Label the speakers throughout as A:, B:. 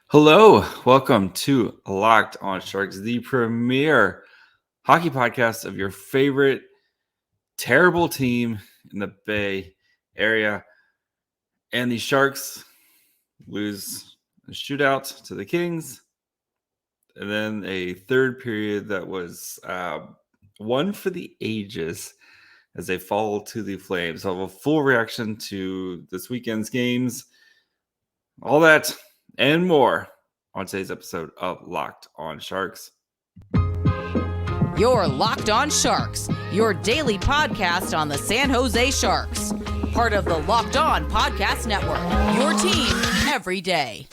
A: Hello, welcome to Locked on Sharks, the premier hockey podcast of your favorite terrible team in the Bay Area. And the Sharks lose a shootout to the Kings, and then a third period that was one for the ages as they fall to the Flames. I'll have a full reaction to this weekend's games, all that and more on today's episode of Locked on Sharks.
B: You're Locked on Sharks, your daily podcast on the San Jose Sharks. Part of the Locked On Podcast Network, your team every day.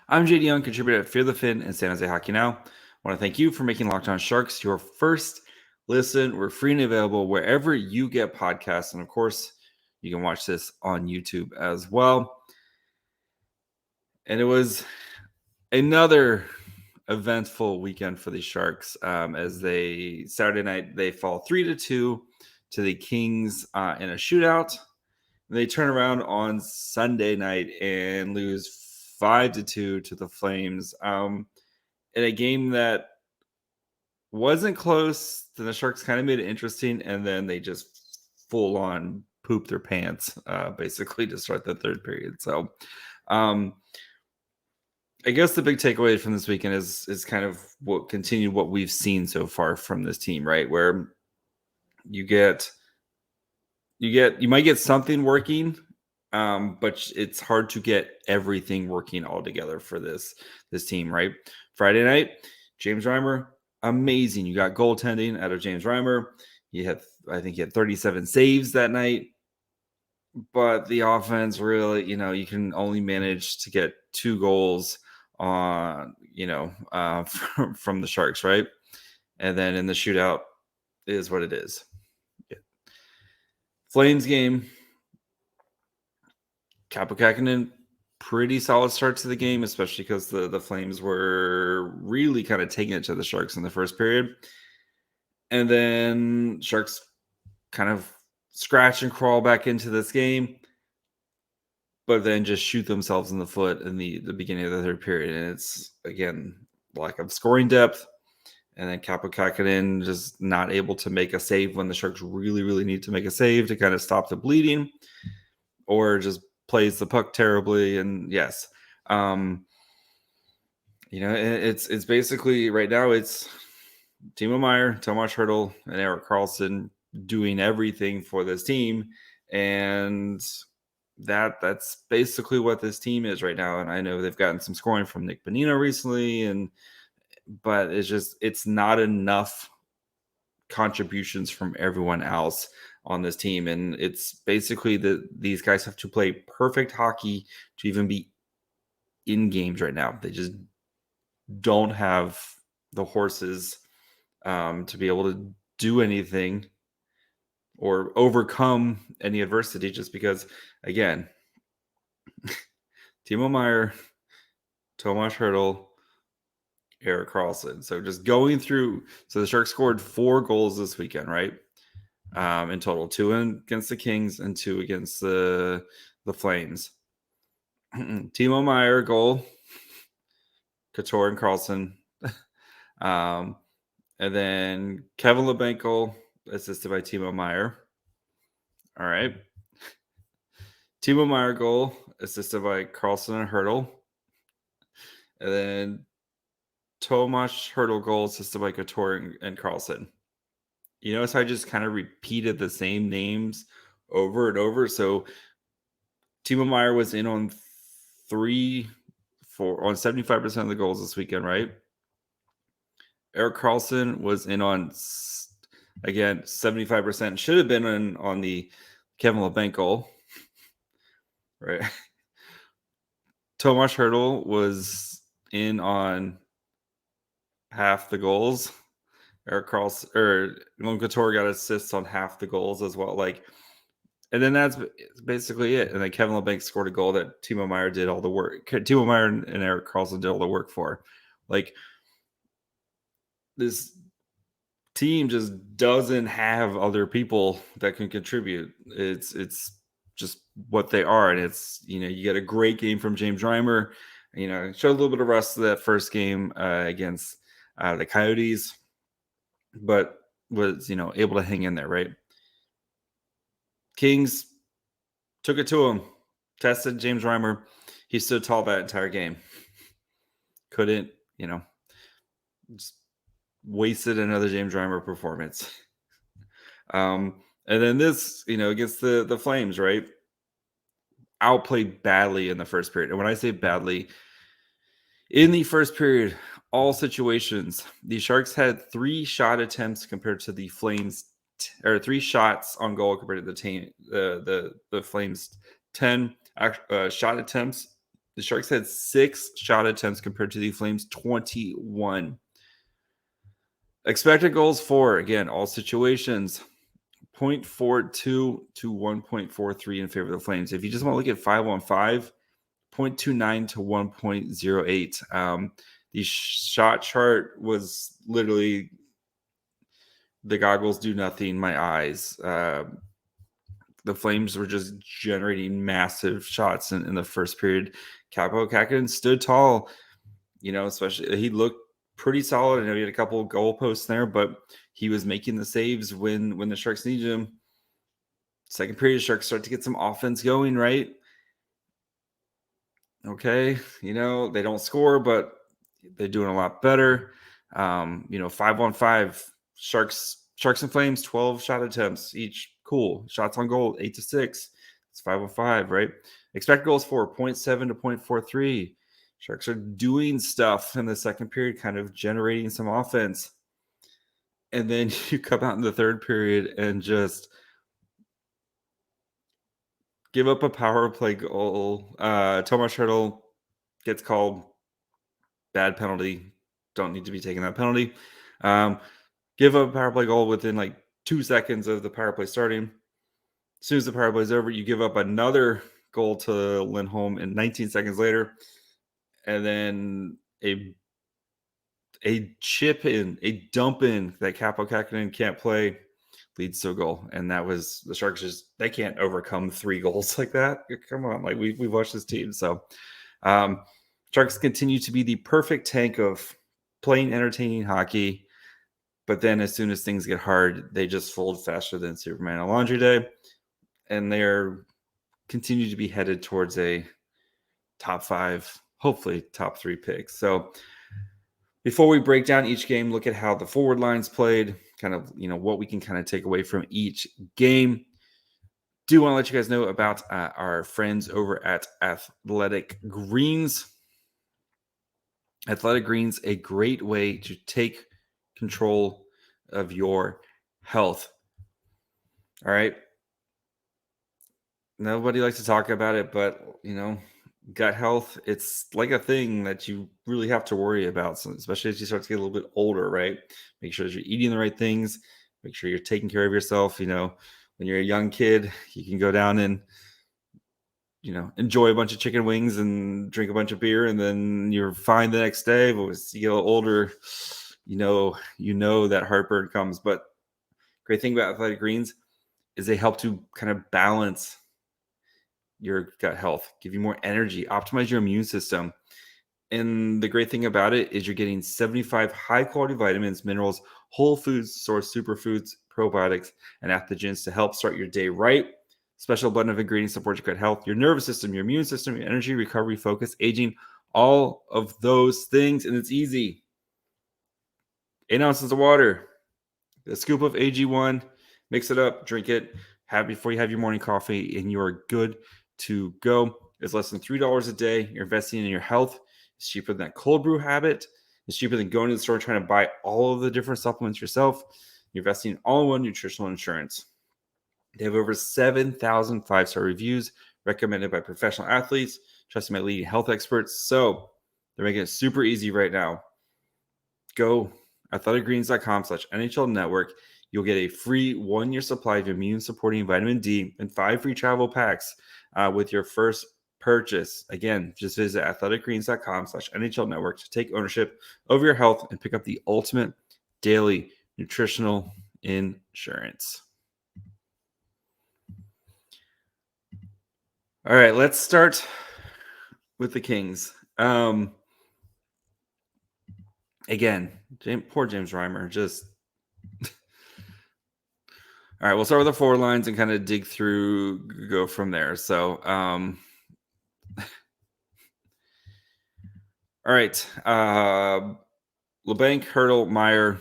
A: I'm JD Young, contributor at Fear the Fin and San Jose Hockey Now. I want to thank you for making Locked on Sharks your first listen. We're free and available wherever you get podcasts. And of course, you can watch this on YouTube as well. And it was another eventful weekend for the Sharks as Saturday night, they fall 3-2 to the Kings in a shootout. They turn around on Sunday night and lose 5-2 to the Flames in a game that wasn't close. Then the Sharks kind of made it interesting, and then they just full on pooped their pants basically to start the third period. So I guess the big takeaway from this weekend is kind of what we've seen so far from this team, right? Where you might get something working, but it's hard to get everything working all together for this team, right? Friday night, James Reimer, amazing. You got goaltending out of James Reimer. I think he had 37 saves that night. But the offense really, you can only manage to get 2 goals on, from the Sharks, right? And then in the shootout is what it is. Yeah. Flames game. Kaapo Kahkonen, pretty solid start to the game, especially because the Flames were really kind of taking it to the Sharks in the first period. And then Sharks kind of scratch and crawl back into this game, but then just shoot themselves in the foot in the beginning of the third period. And it's, again, lack of scoring depth. And then Kaapo Kahkonen just not able to make a save when the Sharks really, really need to make a save to kind of stop the bleeding, or just plays the puck terribly. And yes, it's basically right now it's Timo Meier, Tomas Hertl, and Erik Karlsson doing everything for this team. And that's basically what this team is right now. And I know they've gotten some scoring from Nick Bonino recently, but it's not enough contributions from everyone else on this team. And it's basically these guys have to play perfect hockey to even be in games right now. They just don't have the horses to be able to do anything or overcome any adversity, just because, again, Timo Meier, Tomas Hertl, Erik Karlsson. So just going through, so the Sharks scored 4 goals this weekend, right? In total, 2 against the Kings and 2 against the Flames. Timo Meier goal, Couture and Karlsson. And then Kevin Labenko assisted by Timo Meier. All right. Timo Meier goal assisted by Karlsson and Hertl. And then Tomas Hertl goal assisted by Couture and Karlsson. You notice how I just kind of repeated the same names over and over. So Timo Meier was in on 75% of the goals this weekend, right? Erik Karlsson was in on, again, 75%. Should have been on the Kevin Labenko goal, right? Tomas Hertl was in on half the goals. Erik Karlsson or Logan Couture got assists on half the goals as well. Like, And then that's basically it. And then Kevin LeBlanc scored a goal that Timo Meier did all the work. Timo Meier and Erik Karlsson did all the work for. Like, this team just doesn't have other people that can contribute. It's just what they are. And it's, you get a great game from James Reimer. Showed a little bit of rust of that first game against the Coyotes, but was, able to hang in there, right? Kings took it to him, tested James Reimer. He stood tall that entire game. Couldn't, just wasted another James Reimer performance. And then this, against the Flames, right? Outplayed badly in the first period. And when I say badly, in the first period, all situations, the Sharks had 3 shot attempts compared to the Flames, or 3 shots on goal compared to the Flames 10 shot attempts. The Sharks had 6 shot attempts compared to the Flames 21. Expected goals for, again, all situations, 0.42 to 1.43 in favor of the Flames. If you just want to look at 5-on-5, 0.29 to 1.08. The shot chart was literally the goggles do nothing, my eyes. The Flames were just generating massive shots in the first period. Kaapo Kahkonen stood tall, especially he looked pretty solid. I know he had a couple of goal posts there, but he was making the saves when the Sharks needed him. Second period, Sharks start to get some offense going, right? Okay, they don't score, but they're doing a lot better. 5-on-5, Sharks and Flames, 12 shot attempts each. Cool. Shots on goal, 8 to 6. It's 5-on-5, right? Expected goals for 0.7 to 0.43. Sharks are doing stuff in the second period, kind of generating some offense. And then you come out in the third period and just give up a power play goal. Tomas Hertl gets called. Bad penalty. Don't need to be taking that penalty. Give up a power play goal within like 2 seconds of the power play starting. As soon as the power play is over, you give up another goal to Lindholm, and 19 seconds later, and then a chip in, a dump in that Kaapo Kahkonen can't play leads to a goal. And that was the Sharks they can't overcome 3 goals like that. Come on, like we've watched this team. So Sharks continue to be the perfect tank of playing entertaining hockey. But then as soon as things get hard, they just fold faster than Superman on laundry day. And they're continue to be headed towards a top 5, hopefully top 3 picks. So before we break down each game, look at how the forward lines played, kind of, what we can kind of take away from each game. Do want to let you guys know about our friends over at Athletic Greens. Athletic Greens, a great way to take control of your health. All right. Nobody likes to talk about it, but, gut health, it's like a thing that you really have to worry about, so especially as you start to get a little bit older, right? Make sure that you're eating the right things. Make sure you're taking care of yourself. When you're a young kid, you can go down and, enjoy a bunch of chicken wings and drink a bunch of beer, and then you're fine the next day. But as you get a little older, you know that heartburn comes. But great thing about Athletic Greens is they help to kind of balance your gut health, give you more energy, optimize your immune system. And the great thing about it is you're getting 75 high quality vitamins, minerals, whole foods source superfoods, probiotics, and adaptogens to help start your day right. Special blend of ingredients support your gut health, your nervous system, your immune system, your energy, recovery, focus, aging, all of those things. And it's easy. 8 ounces of water, a scoop of AG1, mix it up, drink it, have before you have your morning coffee, and you're good to go. It's less than $3 a day. You're investing in your health. It's cheaper than that cold brew habit. It's cheaper than going to the store trying to buy all of the different supplements yourself. You're investing in all-in-one nutritional insurance. They have over 7,000 5-star reviews recommended by professional athletes, trusted by leading health experts. So they're making it super easy right now. Go athleticgreens.com/NHL Network. you'll get a free 1-year supply of immune-supporting vitamin D and 5 free travel packs with your first purchase. Again, just visit athleticgreens.com/NHL Network to take ownership over your health and pick up the ultimate daily nutritional insurance. All right, let's start with the Kings. Again, poor James Reimer. Just all right. We'll start with the forward lines and kind of dig through, go from there. So, all right. LeBanc, Hertl, Meier,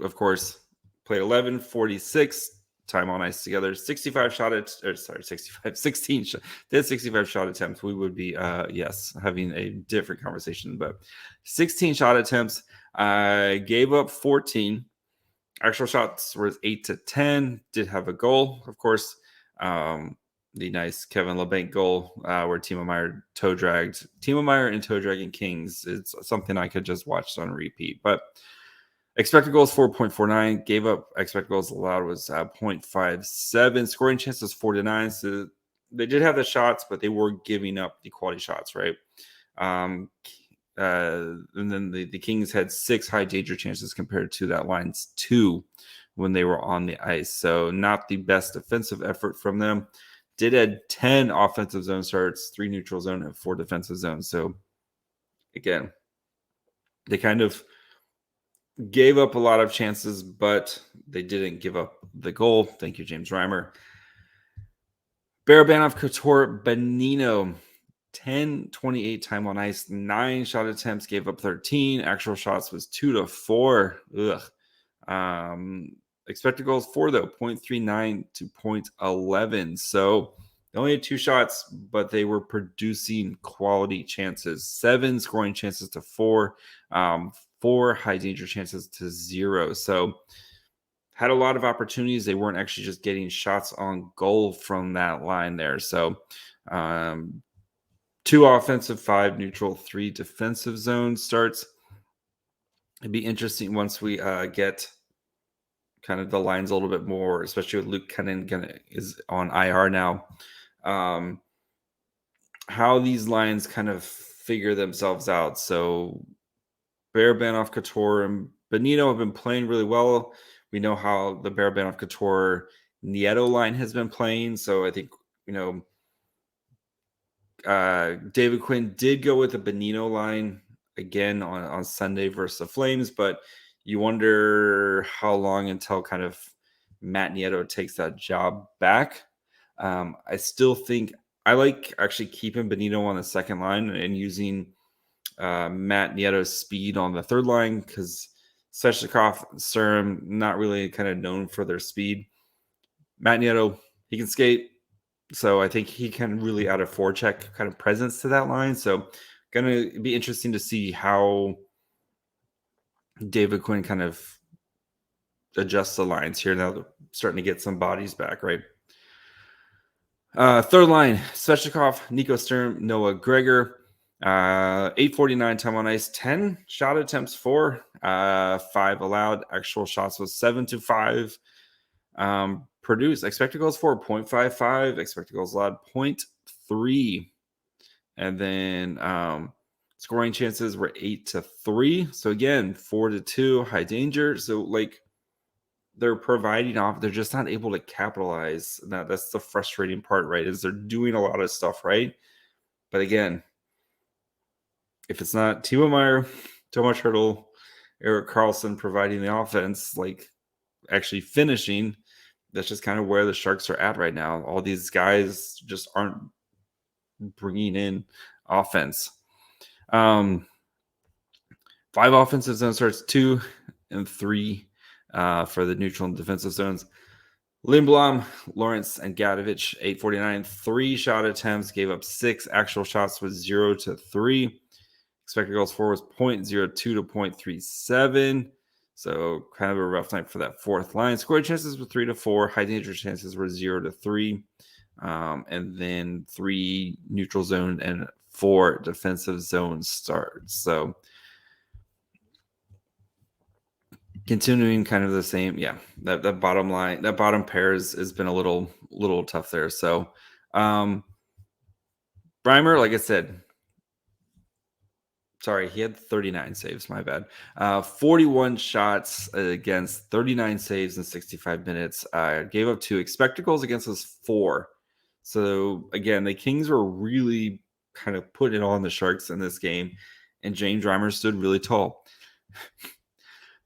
A: of course, played 11:46 time on ice together. 65 shot at, or sorry, 65, 16. They had 65 shot attempts. We would be, yes, having a different conversation. But 16 shot attempts. Gave up 14. Actual shots were 8-10. Did have a goal, of course. The nice Kevin LeBanc goal where Timo Meier toe dragged. Timo Meier and toe dragging Kings. It's something I could just watch on repeat. But expected goals 4.49. Gave up expected goals allowed was 0.57. Scoring chances 4-9. So they did have the shots, but they were giving up the quality shots, right? And then the Kings had 6 high danger chances compared to that line's 2 when they were on the ice. So not the best defensive effort from them. Did add 10 offensive zone starts, 3 neutral zone, and 4 defensive zones. So again, they kind of gave up a lot of chances, but they didn't give up the goal. Thank you, James Reimer. Barabanov, Couture, Bonino, 10-28 time on ice, 9 shot attempts, gave up 13. Actual shots was 2-4. Expected goals 4 though, 0.39 to 0.11. So they only had 2 shots, but they were producing quality chances. 7 scoring chances to 4. 4 high danger chances to 0. So had a lot of opportunities. They weren't actually just getting shots on goal from that line there. So 2 offensive, 5 neutral, 3 defensive zone starts. It'd be interesting once we get kind of the lines a little bit more, especially with Luke Kunin is on IR now. How these lines kind of figure themselves out. So Barabanov, Couture, and Bonino have been playing really well. We know how the Barabanov, Couture, Nieto line has been playing. So I think, David Quinn did go with the Bonino line again on Sunday versus the Flames, but you wonder how long until kind of Matt Nieto takes that job back. I still think I like actually keeping Bonino on the second line and using Matt Nieto's speed on the third line because Svechnikov and Sturm not really kind of known for their speed. Matt Nieto, he can skate. So I think he can really add a forecheck kind of presence to that line. So going to be interesting to see how David Quinn kind of adjusts the lines here. Now they're starting to get some bodies back, right? Third line, Svechnikov, Nico Sturm, Noah Gregor. 8:49 time on ice, 10 shot attempts, 4, 5 allowed. Actual shots was 7-5. Produced expected goals for 0.55, expected goals allowed 0.3, and then scoring chances were 8-3. So again, 4-2, high danger. So like they're providing off, they're just not able to capitalize. That's the frustrating part, right? Is they're doing a lot of stuff right, but again, if it's not Timo Meier, Tomas Hertl, Erik Karlsson providing the offense, like actually finishing, that's just kind of where the Sharks are at right now. All these guys just aren't bringing in offense. 5 offensive zone starts, 2 and 3 for the neutral and defensive zones. Lindblom, Lawrence, and Gadjovich, 8:49, 3 shot attempts, gave up 6. Actual shots was 0-3. Expected goals for was 0.02 to 0.37. So kind of a rough night for that fourth line. Scoring chances were 3-4. High danger chances were 0-3. And then 3 neutral zone and 4 defensive zone starts. So continuing kind of the same. Yeah, that bottom line, that bottom pair has been a little tough there. So, Reimer, like I said, sorry, he had 39 saves. My bad. 41 shots against 39 saves in 65 minutes. Gave up 2 expected goals against us 4. So again, the Kings were really kind of putting it on the Sharks in this game, and James Reimer stood really tall.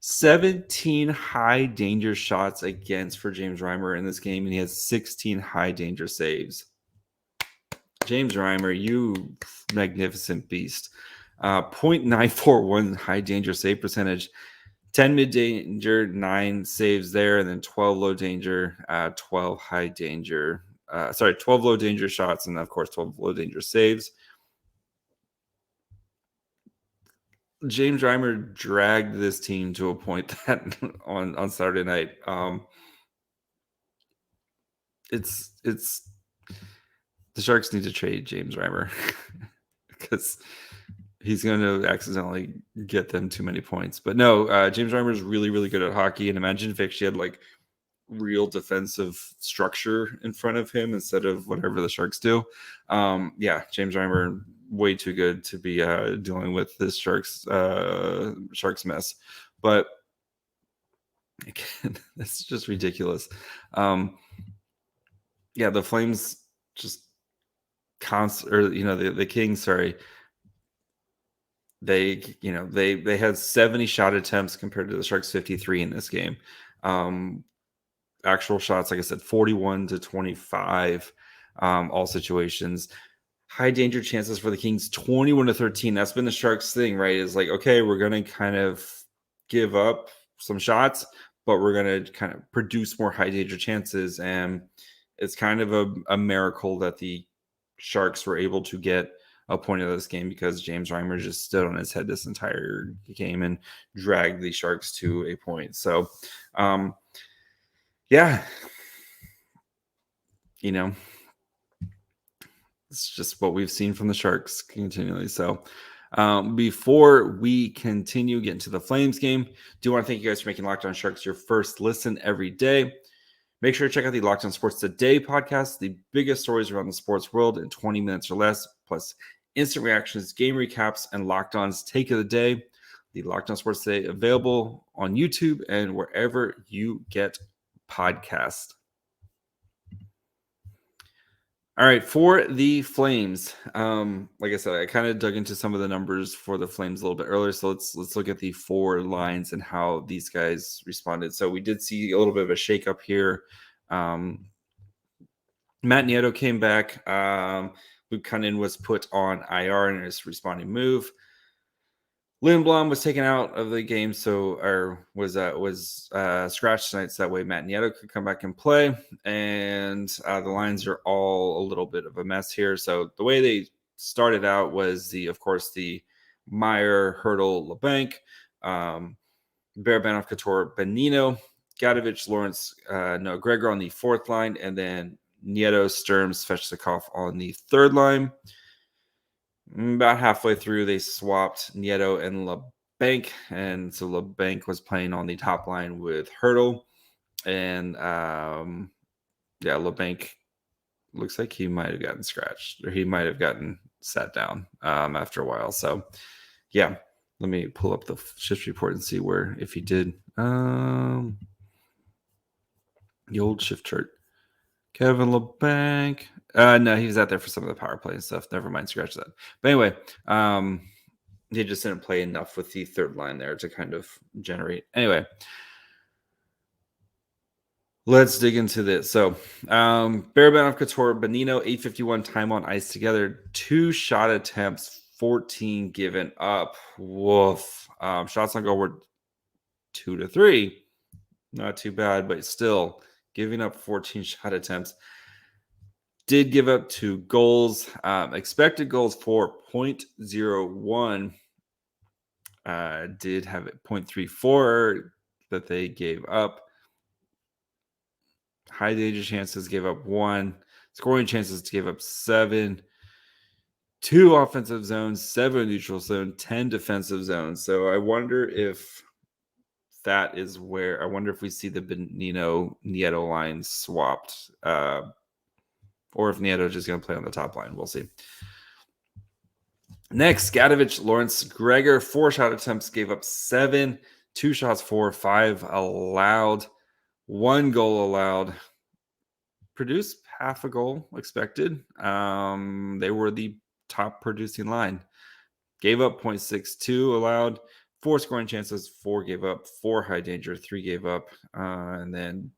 A: 17 high danger shots against for James Reimer in this game, and he has 16 high danger saves. James Reimer, you magnificent beast. 0.941 high danger save percentage, 10 mid danger, 9 saves there, and then 12 low danger, 12 high danger. 12 low danger shots, and of course 12 low danger saves. James Reimer dragged this team to a point that on Saturday night. It's the Sharks need to trade James Reimer because he's going to accidentally get them too many points. But no, James Reimer is really, really good at hockey. And imagine if he had like real defensive structure in front of him instead of whatever the Sharks do. Yeah, James Reimer, way too good to be dealing with this Sharks mess. But again, it's just ridiculous. Yeah, the Flames just the Kings, sorry. They had 70 shot attempts compared to the Sharks 53 in this game. Actual shots, like I said, 41 to 25, all situations. High danger chances for the Kings, 21 to 13. That's been the Sharks thing, right? Is like, okay, we're going to kind of give up some shots, but we're going to kind of produce more high danger chances. And it's kind of a miracle that the Sharks were able to get a point of this game because James Reimer just stood on his head this entire game and dragged the Sharks to a point. So, yeah, it's just what we've seen from the Sharks continually. So, before we continue getting to the Flames game, do want to thank you guys for making Locked On Sharks your first listen every day. Make sure to check out the Locked On Sports Today podcast, the biggest stories around the sports world in 20 minutes or less, plus instant reactions, game recaps, and Locked On's take of the day. The Locked On Sports Today available on YouTube and wherever you get podcasts. All right, for the Flames, like I said, I kind of dug into some of the numbers for the Flames a little bit earlier. So let's look at the 4 lines and how these guys responded. So we did see a little bit of a shakeup here. Matt Nieto came back. Luke Kunin was put on IR in his responding move. Lindblom was taken out of the game, was scratched tonight, so that way Matt Nieto could come back and play. And the lines are all a little bit of a mess here. So the way they started out was the Meier, Hertl, LeBanc, Barabanov, Couture, Bonino, Gadjovich, Lawrence, Noah Gregor on the 4th line, and then Nieto, Sturm, Svechnikov on the 3rd line. About halfway through, they swapped Nieto and LeBanc, and so LeBanc was playing on the top line with Hertl, and LeBanc looks like he might have gotten scratched, or he might have gotten sat down after a while. So, yeah, let me pull up the shift report and see if he did. The old shift chart. Kevin LeBanc. No, he was out there for some of the power play and stuff. Never mind, scratch that. But anyway, he just didn't play enough with the 3rd line there to kind of generate. Anyway, let's dig into this. So, Barabanov, Couture, Bonino, 8:51 time on ice together. 2 shot attempts, 14 given up. Woof. Shots on goal were 2 to 3. Not too bad, but still giving up 14 shot attempts. Did give up 2 goals. Expected goals for 0.01. Did have 0.34 that they gave up. High danger chances gave up 1. Scoring chances gave up 7. 2 offensive zones, 7 neutral zone, 10 defensive zones. So I wonder if that is where I wonder if we see the Benino-Nieto line swapped, or if Nieto is just going to play on the top line. We'll see. Next, Gadjovich, Lawrence Gregor, 4 shot attempts, gave up 7, 2 shots for, 5 allowed, 1 goal allowed, produced half a goal expected. They were the top producing line. Gave up 0.62 allowed, 4 scoring chances, 4 gave up, 4 high danger, 3 gave up, and then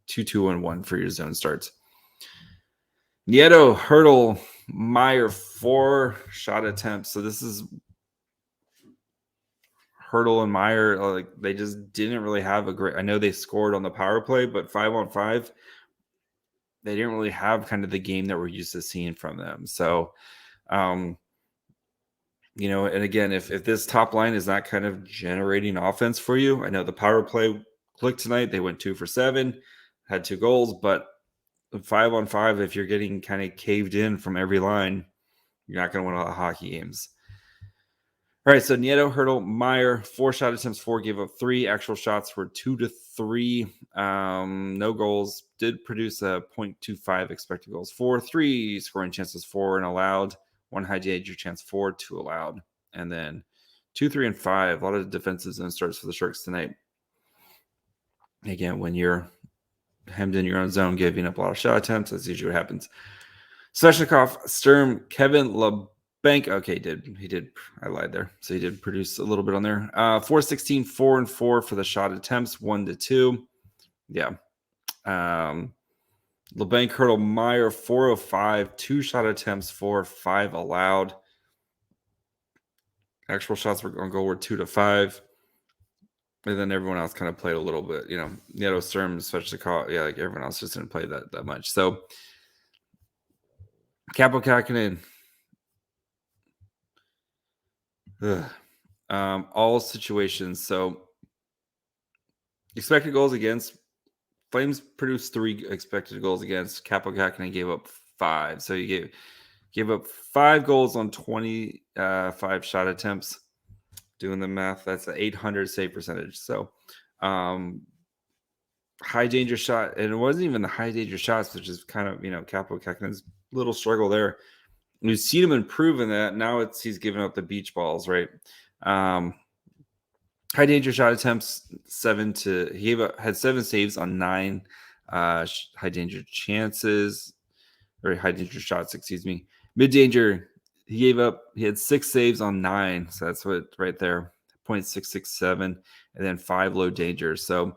A: 2, 2, and 1 for your zone starts. Nieto, Hertl, Meier, 4 shot attempts. So this is Hertl and Meier. Like, they just didn't really have a great. I know they scored on the power play, but 5-on-5, they didn't really have kind of the game that we're used to seeing from them. So, and again, if this top line is not kind of generating offense for you, I know the power play clicked tonight. They went 2 for 7, had 2 goals, but 5-on-5, if you're getting kind of caved in from every line, you're not going to win a lot of hockey games. All right, so Nieto, Hertl, Meier, 4 shot attempts, 4 gave up 3. Actual shots were 2-3. No goals. Did produce a 0.25 expected goals for, 3 scoring chances, 4 and allowed, 1 high danger chance, 4, 2 allowed, and then 2, 3, and 5. A lot of defensive zone starts for the Sharks tonight. Again, when you're hemmed in your own zone, giving up a lot of shot attempts, that's usually what happens. Svechnikov, Sturm, Kevin LeBanc. Okay, he did. I lied there. So he did produce a little bit on there. 4-16, 4 and 4 for the shot attempts, 1-2. Yeah. LeBanc, Hertl, Meier, 405, 2 shot attempts, 4, 5 allowed. Actual shots were on goal were 2-5. And then everyone else kind of played a little bit, Nieto, Sturm, Svechnikov. Yeah, like everyone else just didn't play that much. So Kaapo Kahkonen. All situations. So expected goals against, Flames produced 3 expected goals against. Kaapo Kahkonen gave up 5. So he gave up 5 goals on 25 shot attempts. Doing the math, that's an 800 save percentage. So high danger shot, and it wasn't even the high danger shots, which is kind of, Kaapo Kahkonen's little struggle there. We've seen him improve in that. Now he's giving up the beach balls, right? High danger shot attempts, 7 to, he had 7 saves on 9 high danger chances, or high danger shots, excuse me. Mid danger, he had 6 saves on 9. So that's what right there, 0.667, and then 5 low danger. So,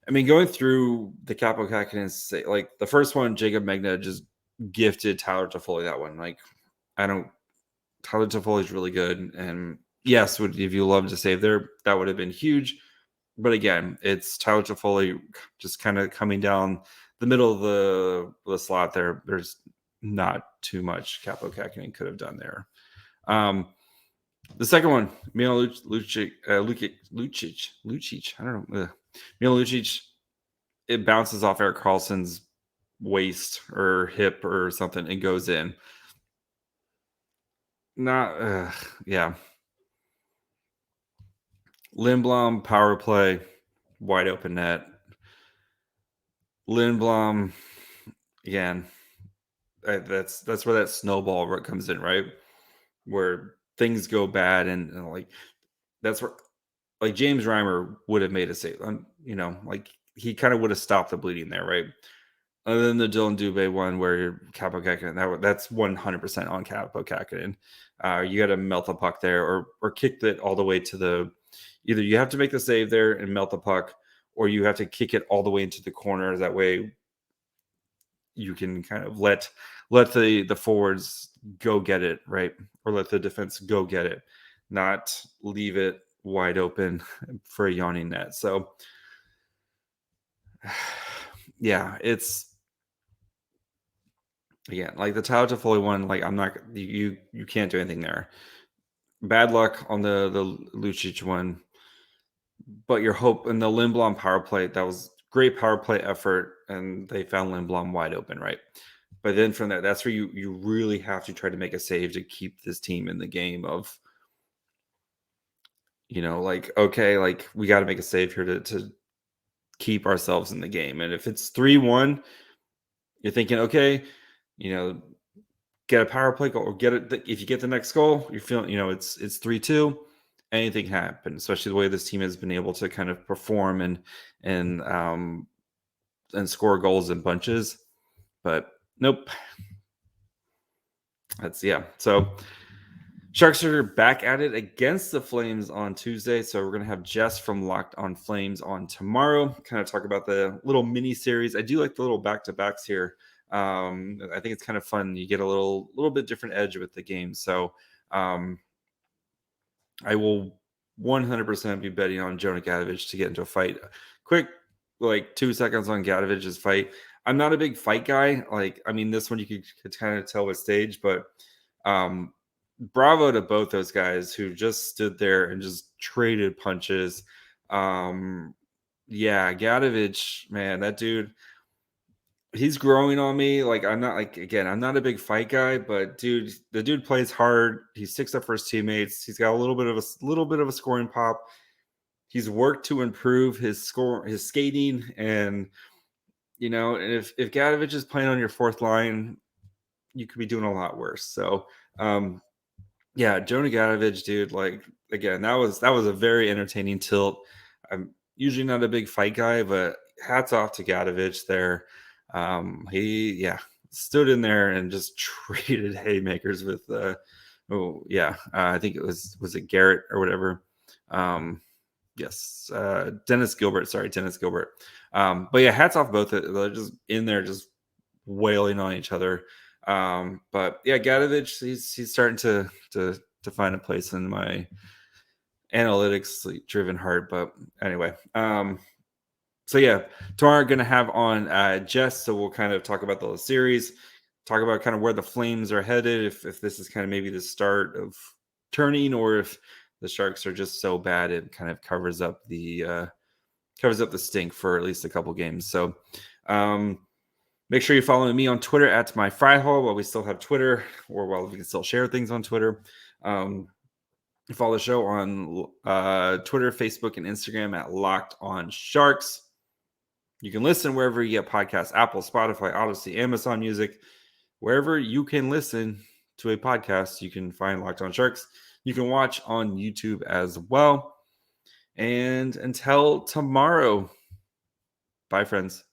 A: I mean, going through the Kaapo Kahkonen, like the first one, Jacob Megna just gifted Tyler Toffoli that one. Like, Tyler Toffoli is really good. And yes, if you love to save there, that would have been huge. But again, it's Tyler Toffoli just kind of coming down the middle of the slot there. There's not too much Kaapo Kahkonen could have done there. The second one, Milo Lucic. I don't know. Milo Lucic, it bounces off Erik Karlsson's waist or hip or something and goes in. Yeah. Lindblom, power play, wide open net. Lindblom, again, that's where that snowball comes in, right? Where things go bad, and like that's where, like, James Reimer would have made a save. Like he kind of would have stopped the bleeding there, right? Other than the Dylan Dubé one where Kaapo Kahkonen, that's 100% on Kaapo Kahkonen. You got to melt the puck there, or kick it all the way to the. Either you have to make the save there and melt the puck, or you have to kick it all the way into the corner. That way, you can kind of let the forwards go get it, right? Or let the defense go get it, not leave it wide open for a yawning net. So, yeah, it's. Again, like the Tyler Toffoli one, like you can't do anything there. Bad luck on the Lucic one, but your hope in the Lindblom power play, that was great power play effort, and they found Lindblom wide open, right? But then from there, that's where you really have to try to make a save to keep this team in the game of like, okay, like we got to make a save here to keep ourselves in the game. And if it's 3-1, you're thinking, okay, get a power play goal or get it. If you get the next goal, you're feeling, it's 3-2. Anything can happen, especially the way this team has been able to kind of perform and score goals in bunches. But nope. So Sharks are back at it against the Flames on Tuesday. So we're going to have Jess from Locked on Flames on tomorrow, kind of talk about the little mini series. I do like the little back-to-backs here. I think it's kind of fun. You get a little bit different edge with the game. So I will 100% be betting on Jonah Gadjovich to get into a fight. Quick, like 2 seconds on Gadjovich's fight. I'm not a big fight guy. This one you could kind of tell was staged, but bravo to both those guys who just stood there and just traded punches. Gadjovich, man, that dude, he's growing on me. I'm not a big fight guy, but the dude plays hard. He sticks up for his teammates. He's got a little bit of a scoring pop. He's worked to improve his skating, and if Gadjovich is playing on your fourth line, you could be doing a lot worse. So Jonah Gadjovich, dude, again, that was a very entertaining tilt. I'm usually not a big fight guy, but hats off to Gadjovich there. He stood in there and just traded haymakers with I think it was it Garrett or whatever. Dennis Gilbert. But yeah, hats off both. They're just in there just wailing on each other. But yeah, Gadjovich, he's starting to find a place in my analytics driven heart. But anyway, so yeah, tomorrow going to have on Jess, so we'll kind of talk about the series, talk about kind of where the Flames are headed, if this is kind of maybe the start of turning, or if the Sharks are just so bad it kind of covers up the stink for at least a couple games. So make sure you're following me on Twitter at MyFryHole while we still have Twitter, or while we can still share things on Twitter. Follow the show on Twitter, Facebook, and Instagram at Locked on Sharks. You can listen wherever you get podcasts: Apple, Spotify, Odyssey, Amazon Music. Wherever you can listen to a podcast, you can find Locked on Sharks. You can watch on YouTube as well. And until tomorrow, bye, friends.